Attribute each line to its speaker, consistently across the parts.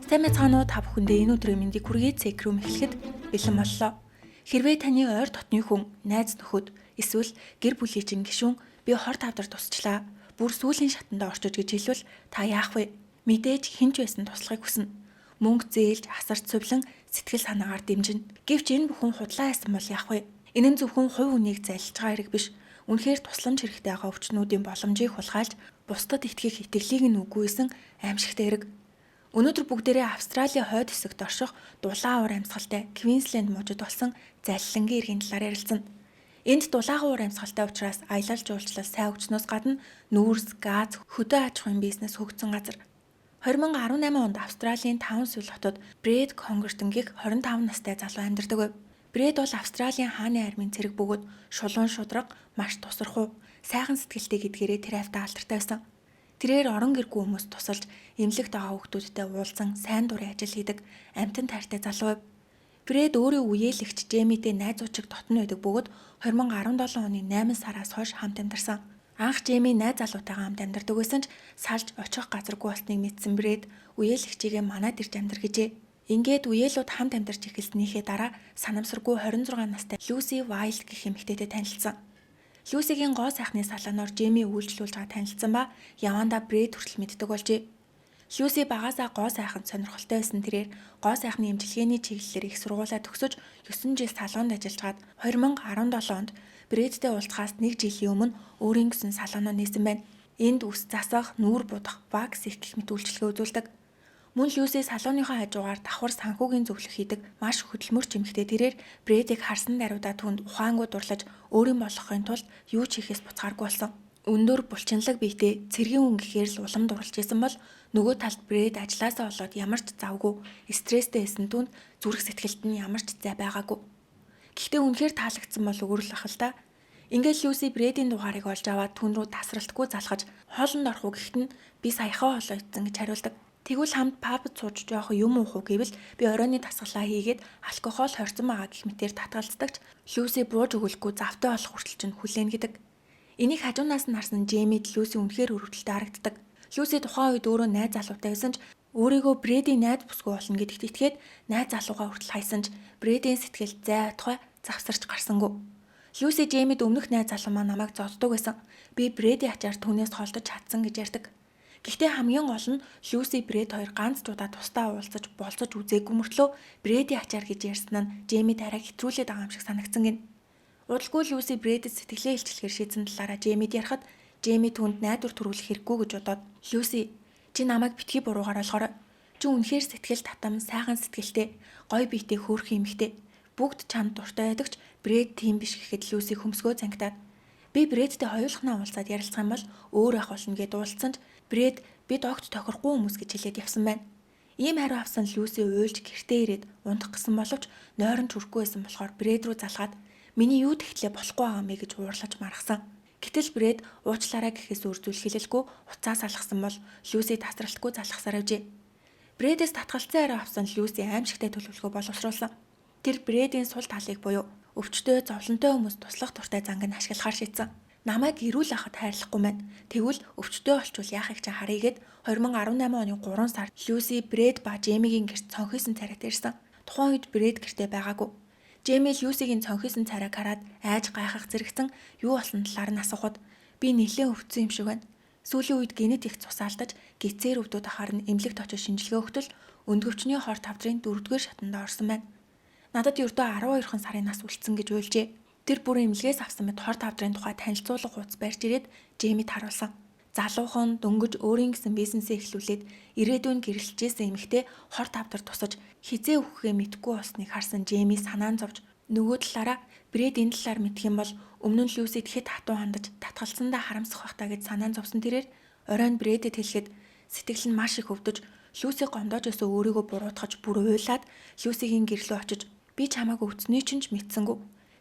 Speaker 1: Сайн мэцгаануу та бүхэндээ энэ өдрийн мэндийг хүргэе. Цэг рүү эхлэхэд бэлэн боллоо. Хэрвээ таны ойр дотны хүн, найз нөхөд, эсвэл гэр бүлийн чинь гишүүн би хор тавдар тусчлаа. Бүр сүүлийн шатанда орчиж гэж хэлвэл та яах вэ? Мэдээж хинч байсан туслахыг хүснэ. Мөнгө зээлж, асарч сувлан сэтгэл санаагаар дэмжинэ. Гэвч энэ бүхэн худлаа байсан бол яах вэ? Энэ нь зөвхөн хувь хүнийг зайлж байгаа хэрэг биш. Үнэхээр тусламж хэрэгтэй байгаа өвчнүүдийн боломжийг хулгайлж, бусдад итгэх итгэлийг нь үгүйсэн аимшигтай хэрэг. Өнөөдөр бүгдээрээ Австралийн хойд хэсэгт орших дулаан уур амьсгалтай Квинсленд мужид болсон залилангийн иргэн талаар ярилцсан. Энд дулаан уур амьсгалтай учраас аялал жуулчлал сайн хөгжснөөс гадна нүүрс, газ, хөдөө аж ахуйн бизнес хөгжсөн газар. 2018 онд Австралийн Таунсвилл хотод Брэд Конгертон гэх 25 настай залуу амьдардаг байв. Брэд бол Австралийн хааны армийн цэрэг бөгөөд шулуун шударга, маш тусархуу, сайхан сэтгэлтэй гэдгээрээ тэр хайртай алдартай байсан. Тэрээр орон гэргүй хүмүүст тусалж, эмнэлэгт байгаа хүүхдүүдтэй уулзсан сайн дурын ажил хийдэг амьтан тайртай залуу байв. Брэд өөрийн үеэлэгч Жэмитэй найзуучиг дотно байдаг бөгөөд 2017 оны 8 сараас хойш хамт амьдарсан. Анх Жэми найз залуутайгаа хамт амьдардаг байсан ч салж очих газаргүй болсныг мэдсэн Брэд үеэлэгчийгээ манад ирж амьдар гэжээ. Ингээд үеэлүүд хамт амьдарч эхэлснийхээ дараа санамсаргүй 26 настай Люси Вайлд гэх эмэгтэйтэй танилцсан. Люсигийн гоо сайхны салаанаар Жэми үйлчлүүлж байгаа танилцсан ба явандаа Брэд хүртэл мэддэг болжээ. Люси багаасаа гоо сайханд сонирхолтой байсан тэрээр гоо сайхны эмчилгээний чиглэлээр их сургуулаа төгсөж 9 жил салонд ажиллаж гаад 2017 онд Брэдтэй уулзахаас 1 жилийн өмнө өөрийн гэсэн салоноо нээсэн байна. Энд үс засах, нүүр будах, вакс их гэх мэт үйлчилгээ үзүүлдэг. Мөн Люси салооныхоо хажуугаар давхар санхүүгийн зөвлөх хийдэг маш хөдөлмөрч эмэгтэй тэрээр Брэдийг харсан даруйдаа түнд ухаангуу дурлаж өөрийн болгохын тулд юу ч хийхээс буцааргүй болсон. Өндөр булчинлаг биетэй цэргийн хүн гэхээр л улам дурлж исэн бол нөгөө талд Брэд ажилласаа болоод ямар ч завгүй стресстэй байсан түнд зүрх сэтгэлд нь ямар ч зай байгаагүй. Гэхдээ үнэхээр таалагдсан бол өгөрл ах л та. Ингээд Люси Брэдийн дугаарыг олж аваад түн рүү тасралтгүй залхаж хоолнд орох уу гэхэд нь би саяхан хоолоо идсэн гэж хариулдаг. Тэгвэл хамт пабд сууж жоох юм уух уу гэвэл би оройны дасгалаа хийгээд алкогол хорцсон байгаа гэх мэтээр татгалздагч Люси бууж өгөхгүй завтай болох хүртэл чинь хүлээн гэдэг. Энийг хажуунаас нь харсан Жэмид Люси үнэхээр өрөвдөлтэй харагддаг. Люси тухайн үед өөрөө найз залуутай байсан ч өөрийгөө Брэдийн найз бүсгүй болно гэдэгт итгээд найз залуугаа хүртэл хайсан ч Брэдийн сэтгэл зай отгой завсарч гарсангүй. Люси Жэмид өмнөх найз залуу маань намайг зоддог байсан. Би Брэдийн ачаар түүнээс холдож чадсан гэж ярьдаг. Гэхдээ хамгийн гол нь Люси Брэд хоёр ганц ч удаа тусдаа уулзаж болцож үзээгүй мөртлөө Брэдийн ачаар гэж ярьсан нь Жэми тарайг хэтрүүлээд байгаа юм шиг санагдсан гин. Удалгүй Люси Брэдэд сэтгэлээ илчлэхээр шийдсэн талаараа Жэмид ярихад Жэми түнд найдвар төрүүлэх хэрэггүй гэж бодоод Люси чи намайг битгий буруугаар ойлгоорой. Чи үнэхээр сэтгэл татам, сайхан сэтгэлтэй, гоё биетэй хөөрхөн эмэгтэй. Бүгд чамд дуртай байдагч Брэд тийм биш гэхэд Люси хөмсгөө зангидаад би Брэдтэй хоёулахнаа уулзаад ярилцах юм бол өөр ах болно гэд уулзсан ч Брэд бид огт тохирохгүй хүмүүс гэж хэлээд явсан байна. Ийм хариу авсан Люси уйлж гэртээ ирээд унтах гэсэн боловч нойрон чүрхгүй байсан болохоор Брэд рүү залгаад миний юу тэгтлээ болохгүй байгаа мэй гэж уурлаж маргасан. Гэтэл Брэд уучлаарай гэхээс үрзүүл хэлэлгүй уцаас алгасан бол Люси тасралтгүй залхасаар авжээ. Брэдээс татгалцсан хариу авсан Люси аимшигтай төлөвлөгөө боловсруулсан. Тэр Брэдийн сул талыг буюу өвчтөе зовлонтой хүмүүс туслах дуртай занг нь ашиглахаар шийдсэн. Намайг эрүүл ахад хайрлахгүй маань. Тэгвэл өвчтөе олчвол яахыг чи харъя гэд 2018 оны 3 сард Люси Брэд ба Жэмигийн гэрт цонхисон царайд ирсэн. Тухайн үед Брэд гэртээ байгаагүй. Жэми Люсигийн цонхисон царайг хараад айж гайхах зэрэгцэн юу болсон талаар нь асуухад би нэлээд өвдсөн юм шиг байна. Сүүлийн үед генет их цусаалдаж гицээр өвдөд ахаар нь эмнэлэгт очиж шинжилгээ өгтөл өндгөвчний хор тавдрын 4-р шатанд орсон байна. Надад ердөө 12 сарын нас үлдсэн гэж уйлжээ. Тэр бүрэн эмнэлгээс авсан мэт хор тавдрын тухай танилцуулга хуудас барьж ирээд Жэмид харуулсан. Залуухан дөнгөж өөрийн гэсэн бизнесээ эхлүүлээд ирээдүйн гэрэлтжсэн эмэгтэй хор тавдар тусаж хизээ өгөхөө мэдгүй болсныг харсан Жэми санаан зовж нөгөө талаараа Брэд энэ талаар мэдэх юм бол өмнө нь Люси тэгэхэд хатуу хандаж татгалцсандаа харамсах байх таа гэж санаан зовсон тэрээр оройн Брэдэд хэлэхэд сэтгэл нь маш их өвдөж Люси гомдоож өсөө өөрийгөө буруутгаж бүр уйлаад Люсигийн гэрлөө очиж би чамааг өвдсөний чинь ч мэдсэнгүү.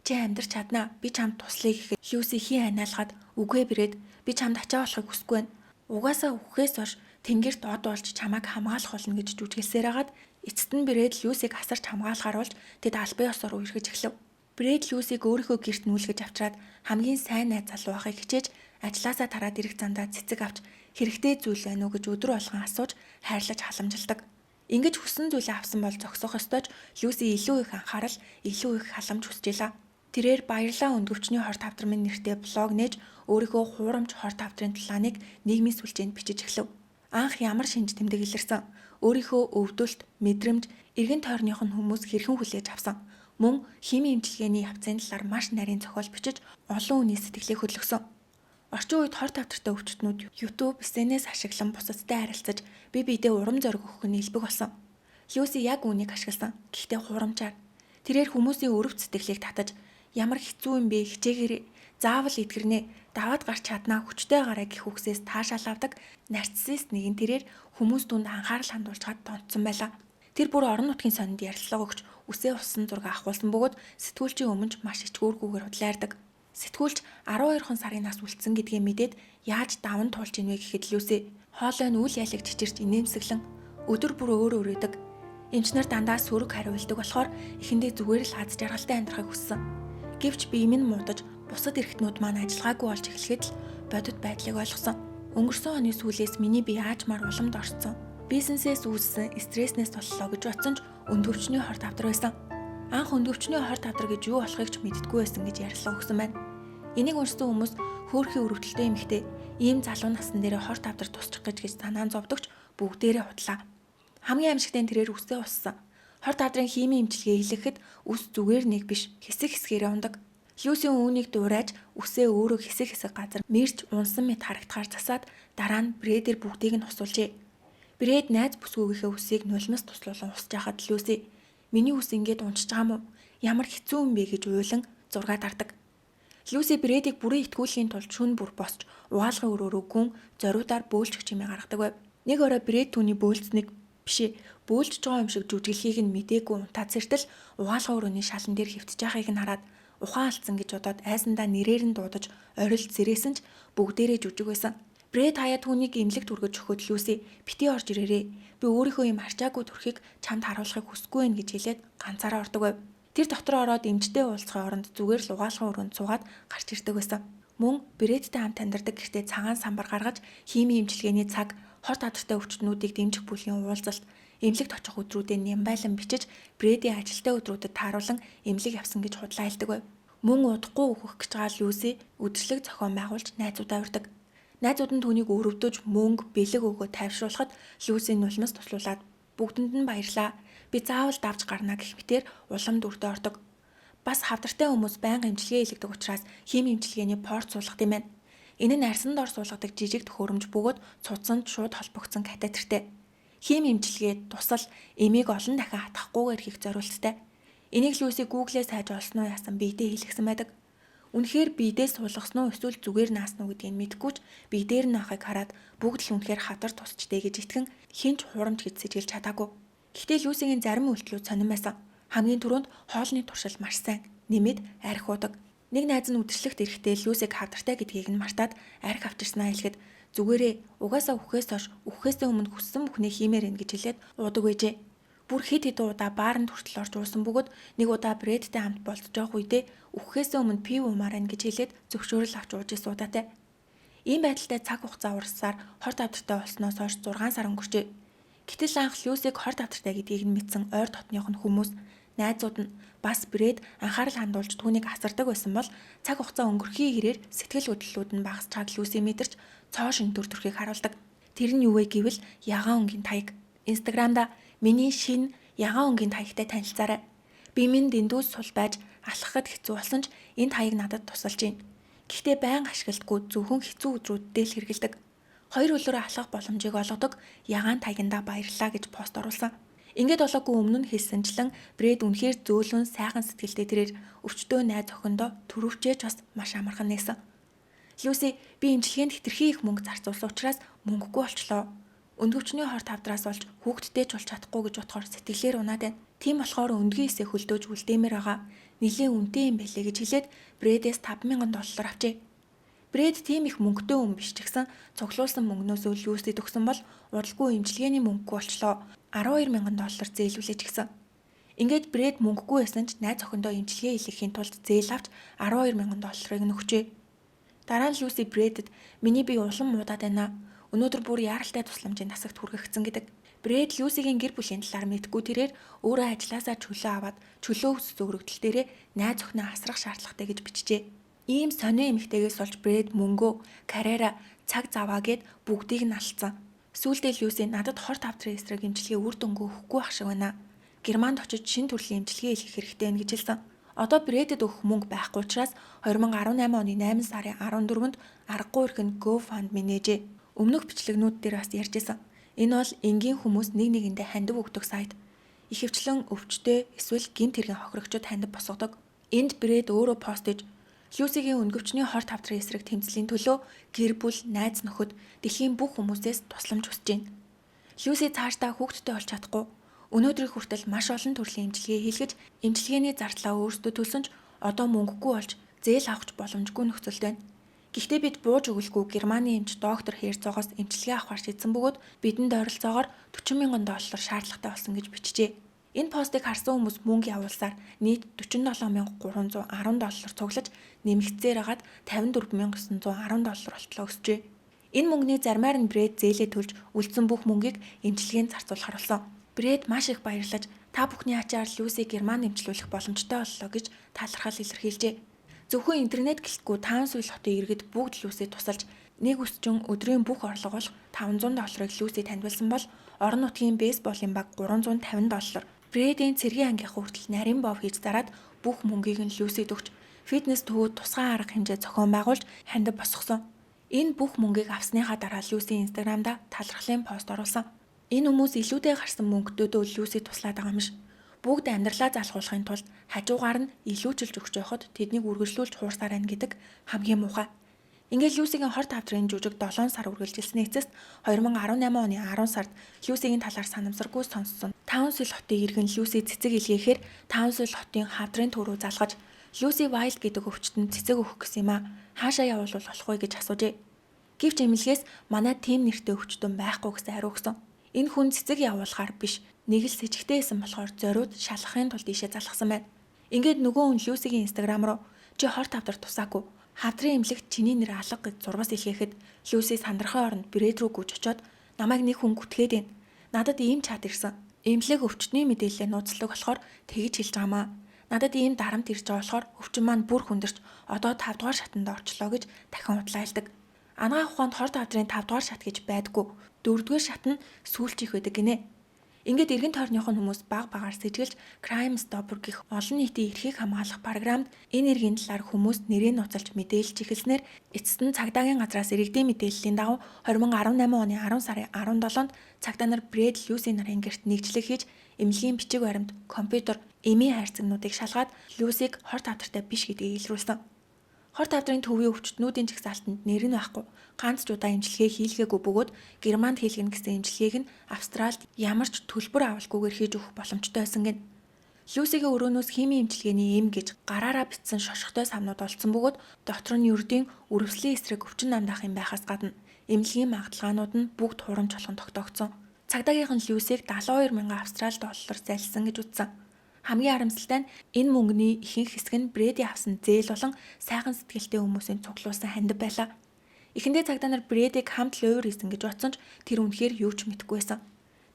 Speaker 1: Чи амьдрч чаднаа. Би чамд туслая гэхэд Люси хий ханиалгаад үгүй Брэд би чамд ачаа болохыг хүсэхгүй байна. Угаасаа үхээс хойш тэнгэрт од болж чамааг хамгаалах болно гэж жүжиглсээр хагаад эцэст нь Брэд Люсиг асарч хамгаалахаар болж тэд албан ёсоор үерхэж эхлэв. Брэд Люсиг өөрийнхөө гэрт нүүлгэж авчираад хамгийн сайн найз залуу байхыг хичээж ажлаасаа тараад ирэх замдаа цэцэг авч хэрэгтэй зүйл байна уу гэж өдөр болгон асууж хайрлаж халамжилдаг. Ингэж хүссэн зүйлээ авсан бол зогсох ёстойч Люси илүү их анхаарал, илүү их халамж хүсчихлээ. Тэрээр баярлаа өндөвчний хорт авдар минь нэртэй блог нээж өөрийнхөө хуурамч хорт авдрын тулааныг нийгмийн сүлжээнд бичиж эхлэв. Анх ямар шинж тэмдэг илэрсэн, өөрийнхөө өвдөлт, мэдрэмж, эргэн тойрных нь хүмүүс хэрхэн хүлээж авсан. Мөн химийн эмчилгээний явцын талаар маш нарийн зохиол бичиж олон хүний сэтгэлийг хөдөлгсөн. Орчин үед хорт авдартай өвчтнүүд YouTube, SNS ашиглан бусадтай харилцаж бие биедээ урам зориг өгөх нь элбэг болсон. Люси яг үүнийг ашигласан. Гэхдээ хурамчаар. Тэрээр хүмүүсийн өрөв сэтгэлийг татаж ямар хэцүү юм бэ хичээгээрээ заавал эдгэрнэ даваад гарч чаднаа хүчтэй гараа гэх үгсээс таашаал авдаг нарциссист нэгэн тэрээр хүмүүс түнд анхаарал хандуулж хад тонцсон байлаа. Тэр бүр орон нутгийн сонинд ярилцлага өгч үсээ усан зураг авахулсан бөгөөд сэтгүүлчийн өмнө маш ичгүүргүйгээр худлаардаг. Сэтгүүлч 12 сарын нас үлдсэн гэдгээ мэдээд яаж даван туулж ийнвэ гэхэд Люси хоолой нь үл ялэг чичирч инээмсэглэн өдөр бүр өөр өрөөдөг. Эмч нар дандаа сөрөг хариулдаг болохоор эхэндээ зүгээр л аз жаргалтай амьдрахыг хүссэн. Гэвч бие минь муудаж бусад эрхтнүүд маань ажиллагаагүй болж эхлэхэд л бодит байдлыг ойлгосон. Өнгөрсөн оны сүүлээс миний бие аажмаар уламд орцсон. Бизнесээс үүссэн стресснээс боллоо гэж бодсон ч өндөвчний хорт авдар байсан. Анх өндөвчний хорт авдар гэж юу болохыг ч мэддэггүй байсан гэж ярилцлага өгсөн байна. Энийг уншсан хүмүүс хөөрхий өрөвдөлтөй эмэгтэй ийм залуу насны дээр хорт авдар тусчих гэж санаан зовдогч бүгдээрээ худлаа. Хамгийн аимшигтай нь тэрээр үсээ уссан. Хорт авдрын химийн эмчилгээ хийлгэхэд үс зүгээр нэг биш хэсэг хэсгээрээ ундаг. Люси үүнийг дуурайж үсээ өөрөө хэсэг хэсэг газар мэрч унсан мэт харагдахаар засаад дараа нь Брэдээр бүгдийг нь усуулжээ. Брэд найз бүсгүйгийнхээ үсийг нулимс туслуулан усж байхад Люси миний үс ингээд унчиж байгаа мó ямар хэцүү юм бэ гэж уйлан зураг дардаг. Люси Брэдийг бүрэн итгүүлэхийн тулд шүн бүр босч угаалгын өрөөрөө гүн зориудаар бөөлжих чимээ гаргадаг байв. Нэг орой Брэд түүний бөөлцнийг бишээ бөөлж байгаа юм шиг жүжиглэхийг нь мдээгүй унтаад сэртэл угаалгын өрөөний шалан дээр хөвтөж байгааг нь хараад ухаан алдсан гэж бодоод айсандаа нэрээр нь дуудаж орилт зэрээсэн ч бүгдээрээ жүжиг байсан. Брэд хаяа түүнийг имлэг түргэж өгөхөд Люси бити орж ирээрээ би өөрийнхөө юм арчаагүй төрхийг чамд харуулахыг хүсэхгүй байх гэж хэлээд ганцаараа ордог байв. Тэр дотор ороод эмчтэй уулзахын оронд зүгээр л угаалгын өрөөнд суугаад гарч ирдэг байсан. Мөн Брэдтэй хамт амьдардаг гэртээ цагаан самбар гаргаж химийн эмчилгээний цаг хорт авдартай өвчтнүүдийг дэмжих бүлгийн уулзалт эмнэлэгт очих өдрүүдэд нямбайлан бичиж Брэдийн ажилтай өдрүүдэд тааруулан эмнэлэг явсан гэж худлаа хэлдэг байв. Мөн удахгүй өөхөх гэж байгаа Люси үдшилэг зохион байгуулж найзуудаа урьдаг. Найзууд нь түүнийг өрөвдөж мөнгө бэлэг өгөө тайвшруулахад Люси нулимс туслуулад бүгдэнд нь баярлаа. Би заавал давж гарна гэх мэтээр улам дүрдээ ордог. Бас хавдартай хүмүүс байнга эмчилгээ хийлгдэг учраас хими эмчилгээний порт суулгах юм байна. Энэ нь арсан дор суулгадаг жижиг төхөөрөмж бөгөөд цуцсанд шууд холбогдсон катетертэй. Хими эмчилгээ тусал эмийг олон дахин хатахгүйгээр хийх зорилттой. Энийг Люси Google-ээс хайж олсноо яасан биедээ хийлгэсэн байдаг. Үнэхээр биедээ суулгасноо эсвэл зүгээр наасан уу гэдгийг мэдэхгүй ч бие дээр нь ахыг хараад бүгд л үнэхээр хатар тусчтэй гэж итгэн хинч хурамч гэж сэжгэлж чадаагүй. Гэхдээ Люсигийн зарим үйлдэлүүд сонирн байсан. Хамгийн түрүүнд хоолны туршил маш сайн, нэмээд арх удаг. Нэг найз нь үдшилтэд ирэхдээ Люсиг хавдартай гэдгийг нь мартаад арх авчирснаа хэлэхэд зүгээрээ угаасаа үхэхээс өмнө хүссэн бүхнээ хиймээр ин гэж хэлээд уудаг байжээ. Бүр хэд хэдэн удаа бааранд хүртэл орж уусан бөгөөд нэг удаа Брэдтэй хамт болцож явах үедээ үхэхээс өмнө пив уумаар ин гэж хэлээд зөвшөөрөл авч ууж исэн удаатай. Ийм байдалтай цаг хугацаа урссаар хорт авдартай болсноос хойш 6 сар өнгөрчээ. Гэтэл анх Люсиг хорт авдартай гэдгийг нь мэдсэн ойр дотных нь хүмүүс, найзууд нь бас Брэд анхаарал хандуулж түүнийг асардаг байсан бол цаг хугацаа өнгөрөхий хэрээр сэтгэл хөдлөлүүд нь багасч чад Люси мэдэрч цоо шин төр төрхийг харуулдаг. Тэр нь юу вэ гэвэл ягаан өнгийн таяг. Инстаграмда миний шинэ ягаан өнгийн таягтай танилцаарай. Би минь дэндүүс сул байж алхахад хэцүү болсон ч энэ таяг надад тусалж байна. Гэхдээ байнга ашигладаггүй зөвхөн хэцүү өдрүүдэд л хэрэгэлдэг. 2 өдрөөр алхах боломжийг олгодог ягаан таягандаа баярлалаа гэж пост оруулсан. Ингээд болоогүй өмнө нь хэлсэнчлэн Брэд үнэхээр зөөлөн сайхан сэтгэлтэй тэрээр өвчтөө найз охиндоо төрөвчээж бас маш амархан нээсэн. Люси би эмчилгээнд хэтэрхий их мөнгө зарцуулсан учраас мөнгөгүй болчлоо. Өндөвчний хорт авдраас болж хүүхдтэй ч болж чадахгүй гэж бодохоор сэтгэлээр унаад байна. Тийм болохоор өндгийн эсээ хөлдөөж үлдээмээр байгаа. Нилийн үнэтэй юм байлээ гэж хэлээд Брэдээс $5,000 авчээ. Брэд тийм их мөнгөтэй хүн биш ч гэсэн цуглуулсан мөнгнөөсөө Люсид өгсөн бол удалгүй эмчилгээний мөнгөгүй болчлоо. $12,000 зээлүүлээч гисэн. Ингээд Брэд мөнгөгүй байсан ч найз охиндоо эмчилгээ хийлгэхийн тулд зээл авч $12,000-ыг нөгчээ. Дараа нь Люси Брэдэд миний бие улам муудаад байна. Өнөөдөр бүр яаралтай тусламжийн тасагт хүргэгдсэн гэдэг. Брэд Люсигийн гэр бүлийн талаар мэдгүй тэрээр өөрөө ажилласаа чөлөө аваад чөлөө өсс өргөдөл дээрээ найз охиноо асрах шаардлагатай гэж бичжээ. Ийм сонио эмэгтэйгээс олж Брэд мөнгөө, карьераа, цаг заваа гэд бүгдийг нь алдсан. Сүүлдээ Люси надад хорт авдрын эсрэг эмчилгээ үр дүнгүй өгөхгүй ах шиг байна. Германд очиж шинэ төрлийн эмчилгээ хийх хэрэгтэй байна гэж хэлсэн. Одоо Брэдэд өгөх мөнгө байхгүй учраас 2018 оны 8 сарын 14-нд аргагүй эрхэнд GoFundMe нээжээ. Өмнөх бичлэгнүүд дээр бас ярьжсэн. Энэ бол энгийн хүмүүс нэг нэгэндээ хандив өгдөг сайт. Ихэвчлэн өвчтөе эсвэл гэмт хэргийн хохирогчдод хандив босгодог. Энд Брэд өөрөө постиж Люсигийн өнгөвчний хорт авдрын эсрэг тэмцлийн төлөө гэр бүл, найз нөхөд, дэлхийн бүх хүмүүсээс тусламж хүсэж байна. Люси цаашдаа хүүхэдтэй болж чадахгүй. Өнөөдрийн хүртэл маш олон төрлийн эмчилгээ хийлгэж, эмчилгээний зардлаа өөрсдөө төлсөн ч одоо мөнгөгүй болж зээл авахч боломжгүй нөхцөлд байна. Гэхдээ бид бууж өгөлгүй Германы эмч доктор Херцогоос эмчилгээ авахар шийдсэн бөгөөд бидэнд ойролцоогоор $40,000 шаардлагатай болсон гэж бичжээ. Энэ постыг харсан хүмүүс мөнгө явуулсаар нийт $47,310 цуглаж нэмэгцээр хагаад $54,910 болтлоо өсжээ. Энэ мөнгөний зармаар нь Брэд зээлээ төлж үлдсэн бүх мөнгийг эмчилгээнд зарцуулахар болсон. Брэд маш их баярлаж та бүхний ачаар Люси Герман эмчлүүлэх боломжтой боллоо гэж талархал илэрхийлжээ. Зөвхөн интернет гэлтгүй Таунсвилл хотын иргэд бүгд Люси тусалж нэг өсчин өдрийн бүх орлого болох $500 Люси таньдуулсан бол орон нутгийн бейсболын баг $350. Брэдийн цэргийн ангийнхаа хүртэл нарийн бов хийж зараад бүх мөнгийг нь Люсид өгч фитнес төвүүд тусгай арга хэмжээ зохион байгуулж хандив босгосон. Энэ бүх мөнгийг авсныхаа дараа Люси Инстаграмда талархлын пост оруулсан. Энэ хүмүүс илүүтэй гарсан мөнгөдөө Люсид туслаад байгаа юм шиг. Бүгд амьдралаа залхуулахын тулд хажуугаар нь илүүчилж өгч явахад тэднийг үргэлжлүүлж хуурсаар байна гэдэг хамгийн муухай. Ингээд Люсигийн хорт авдрын жүжиг 7 сар үргэлжилсэний эцэст 2018 оны 10 сард Люсигийн талаар санамсаргүй сонссон. Таунсвилл хотын иргэн Люси цэцэг илгээхээр Таунсвилл хотын хавдрын төрөө залгаж Люси Вайлд гэдэг өвчтөнд цэцэг өгөх гэсэн юм а. Хаашаа явуулвал болох вэ гэж асуужээ. Гэвч эмнэлгээс манай тим нэртэй өвчтөн байхгүй гэсэн хариу өгсөн. Энэ хүн цэцэг явуулахаар биш, нэг л сэжигтэй байсан болохоор зориуд шалгахын тулд ийшээ залгасан байна. Ингээд нөгөө хүн Люсигийн Инстаграм руу чи хорт авдар тусаагүй. Хавдрын эмнэлэгт чиний нэр алга гэж зурвас илгээхэд Люси сандрахын оронд Брэд рүү гүйж очоод намайг нэг хүн гүтгээд байна. Надад ийм чат ирсэн. Эмнэлэг өвчтний мэдээлэлээ нууцлдаг болохоор тэгж хэлж байгаамаа. Надад ийм дарамт ирж байгаа болохоор өвчин маань бүр хүндэрч одоо 5 дугаар шатанд орчлоо гэж дахин удлаалдаг. Анагаах ухаанд хорт авдрын 5 дугаар шат гэж байдгүй. 4 дугаар шат нь сүүлчийнх байдаг гинэ. Ингээд эргэн тойрныхон хүмүүс баг багаар сэжгэлж Crime Stopper гэх олон нийтийн эрхийг хамгаалах програмд энэ эргийн талаар хүмүүс нэрээ нуцалж мэдээлж эхэлснээр эцэст нь цагдаагийн газраас иргэдийн мэдээллийн дагуу 2018 оны 10 сарын 17-нд цагдаа нар Брэд Люси нарын гэрт нэгжлэг хийж эмнэлгийн бичиг баримт, компьютер, эмийн хайрцагнуудыг шалгаад Люсиг хорт авдартай биш гэдгийг илрүүлсэн. Хорт авдрын төвийн өвчтнүүдийн жагсаалтанд нэр нь байхгүй. Ганц ч удаа эмчилгээ хийлгээгүй бөгөөд Германд хийлгэнэ гэсэн эмчилгээг нь Австралид ямар ч төлбөр авалгүйгээр хийж өгөх боломжтой байсан гэнэ. Люсигийн өрөөнөөс химийн эмчилгээний эм гэж гараараа бичсэн шошготой савнууд олдсон бөгөөд дотор нь ердийн үрвслийн эсрэг өвчин намдаах юм байхаас гадна эмнэлгийн магадлалгаанууд нь бүгд хурамч болгон тогтоогдсон. Цагдаагийнхан Люсиг 72,000 Австрали доллар зайлсан гэж үзсэн. Хамгийн харамсалтай нь энэ мөнгөний ихэнх хэсэг нь Брэди авсан зээл болон сайхан сэтгэлтэй хүмүүсийн цуглуулсан хандив байлаа. Эхэндээ цагдаа нар Брэдийг хамт луйвар хийсэн гэж бодсон ч тэр үнэхээр юу ч мэдэхгүй байсан.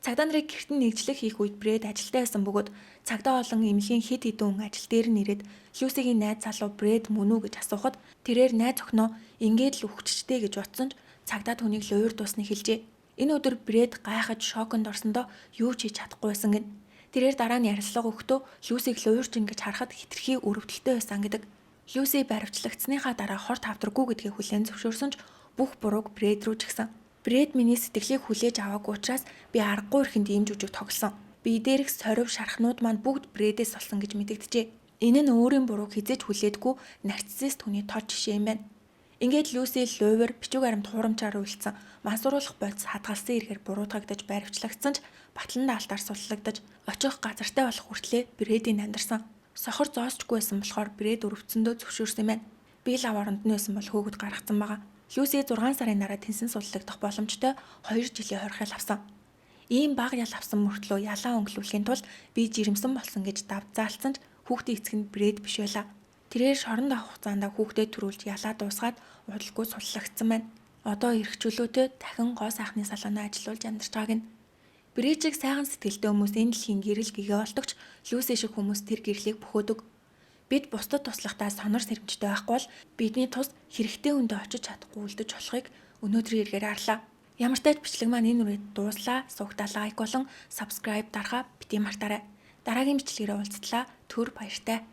Speaker 1: Цагдаа нарыг гэрт нь нэгжлэх хийх үед Брэд ажилдаа байсан бөгөөд цагдаа болон эмнэлгийн хэд хэдэн хүн ажил дээр нь ирээд Люсигийн найз залуу Брэд мөн үү гэж асуухад тэрээр найз охиноо ингээд л үхчихтэй гэж бодсон ч цагдаа түүнийг луйвар дуусны хэлжээ. Энэ өдөр Брэд гайхаж шоконд орсондоо юу ч хийж чадахгүй байсан гэнэ. Тэрээр дараа нь ярилцлага өгөхдөө Люсиг луйварч ингэж харахад хитрхи өрөвдөлттэй байсан гэдэг. Люси баривчлагдсныхаа дараа хорт авдаргүй гэдгийг хүлээн зөвшөөрсөн ч бүх бурууг Брэд рүү чигсэн. Брэд миний сэтгэлийг хүлээж аваагүй учраас би аргагүй эрхэнд ийм жүжиг тоглосон. Би дээрх сорив шархнууд маань бүгд Брэдээс болсон гэж мэдэгджээ. Энэ нь өөрийн бурууг хизээж хүлээдгүй нарциссист хүний тод жишээ юм байна. Ингээд Люси луйвар бичиг баримт хуурамчаар үйлцсэн мансууруулах бодис хадгалсан эргээр буруутгагдаж баривчлагдсан ч батлан даалтаар суллагдаж очих газартай болох хүртлээр Брэдийн амьдарсан. Сохор зоосчгүй байсан болохоор Брэд өрөвцөндөө зөвшөөрсөн байна. Би л аваранд нь байсан бол хөөгд гаргацсан байгаа. Люси 6 сарын дараа тэнсэн суллагдах боломжтой 2 жилийн хорхол авсан. Ийм бага ял авсан мөртлөө ялаа өнгөлүүлэхийн тулд би жирэмсэн болсон гэж давзаалцсан ч хүүхдийн эцэг нь Брэд биш байлаа. Тэрээр шоронд авах хугацаанд хүүхдэд төрүүлж ялаа дуусгаад удалгүй суллагдсан байна. Одоо эрх чөлөөтэй дахин гоо сайхны салооноо ажиллуулж амьдарч байгааг нь. Брижиг сайхан сэтгэлтэй хүмүүс энэ дэлхийн гэрэл гэгээ олдогч Люси шиг хүмүүс тэр гэрлийг бөхөөдөг. Бид бусдад туслахдаа сонор сэрэмжтэй байхгүй бол бидний тус хэрэгтэй хүндээ очиж чадахгүй үлдэж болохыг өнөөдрийн эргээр харлаа. Ямар ч тач бичлэг маань энэ үрээд дууслаа. Суугтаа лайк болон subscribe дарахаа бити мартаарай. Дараагийн бичлэгээрээ уулзтлаа. Түр баяртай.